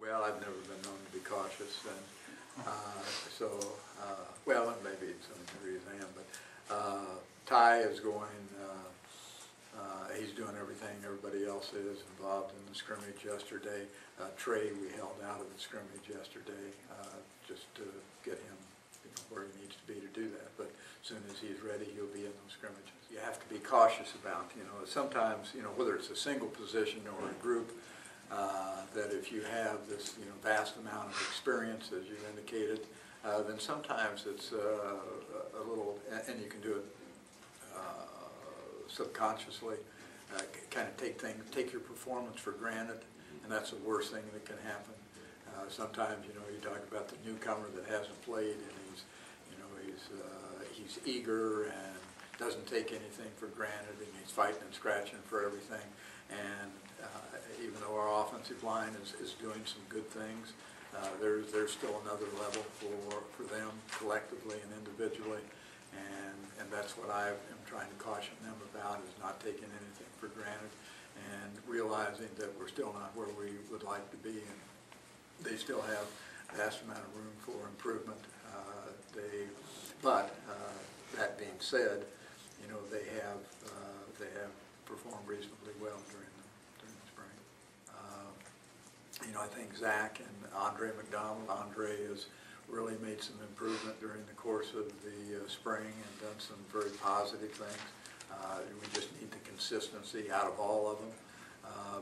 Well, I've never been known to be cautious, and well, and maybe in some degrees I am, but Ty is going, he's doing everything everybody else is involved in the scrimmage yesterday. Trey, we held out of the scrimmage yesterday just to get him where he needs to be to do that, but as soon as he's ready, he'll be in those scrimmages. You have to be cautious about, sometimes, whether it's a single position or a group, that if you have this vast amount of experience, as you indicated, then sometimes it's a little, and you can do it subconsciously, kind of take your performance for granted, and that's the worst thing that can happen. Sometimes you talk about the newcomer that hasn't played, and he's eager and doesn't take anything for granted, and he's fighting and scratching for everything. And even though our offensive line is doing some good things, there's still another level for them collectively and individually, and that's what I am trying to caution them about, is not taking anything for granted and realizing that we're still not where we would like to be, and they still have a vast amount of room for improvement. But that being said, they have performed reasonably well during the spring. I think Zach and Andre McDonald. Andre has really made some improvement during the course of the spring and done some very positive things. We just need the consistency out of all of them.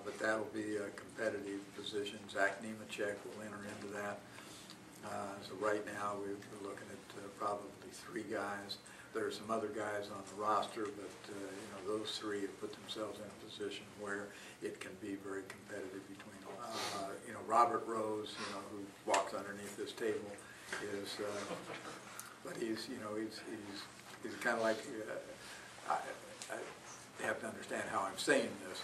But that'll be a competitive position. Zach Nemechek will enter into that. So right now we're looking at probably 3 guys. There are some other guys on the roster, but those 3 have put themselves in a position where it can be very competitive between them. Robert Rose, who walks underneath this table, is, but he's kind of like, I have to understand how I'm saying this.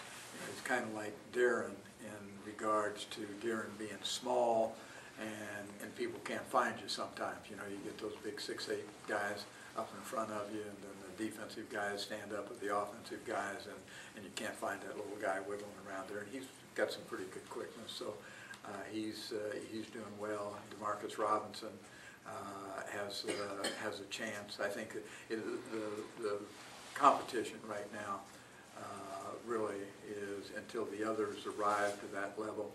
He's kind of like Darren in regards to Darren being small, and people can't find you sometimes. You get those big 6'8" guys up in front of you, and then the defensive guys stand up with the offensive guys, and you can't find that little guy wiggling around there. And he's got some pretty good quickness, so he's doing well. DeMarcus Robinson has a chance. I think the competition right now really is until the others arrive to that level.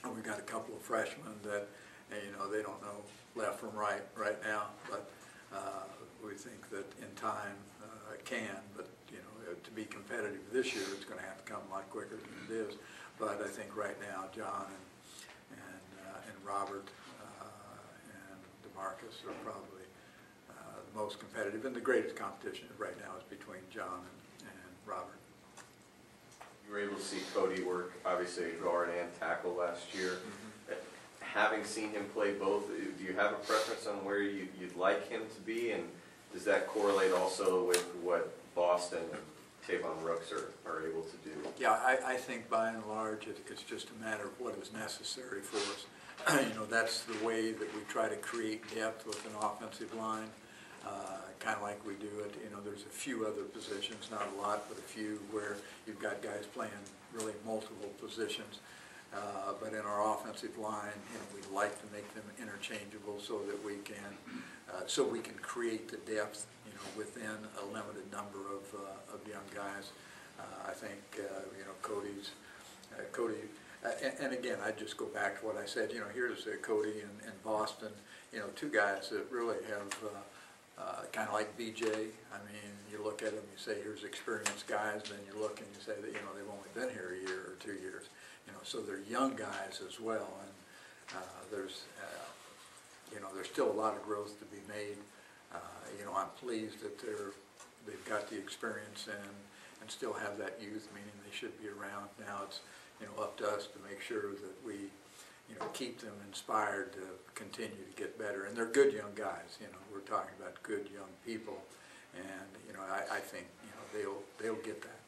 And we've got a couple of freshmen that they don't know left from right now, but we think that in time it can. But to be competitive this year, it's going to have to come a lot quicker than it is. But I think right now, John and Robert and DeMarcus are probably the most competitive, and the greatest competition right now is between John and Robert. You were able to see Cody work, obviously, at guard and tackle last year. Mm-hmm. Having seen him play both, do you have a preference on where you'd like him to be, and does that correlate also with what Boston and Tavon Rooks are able to do? Yeah, I think by and large it's just a matter of what is necessary for us. That's the way that we try to create depth with an offensive line, kind of like we do it. There's a few other positions, not a lot, but a few where you've got guys playing really multiple positions. But in our offensive line, we'd like to make them interchangeable so that we can create the depth, within a limited number of young guys. I think Cody, and again, I just go back to what I said. Here's Cody and Boston. 2 guys that really have kind of like BJ. I mean, you look at them, you say, here's experienced guys. Then you look and you say that they've only been here a year or 2 years. So they're young guys as well, and there's still a lot of growth to be made. I'm pleased that they've got the experience and still have that youth, meaning they should be around. Now it's up to us to make sure that we keep them inspired to continue to get better. And they're good young guys. We're talking about good young people, and I think they'll get that.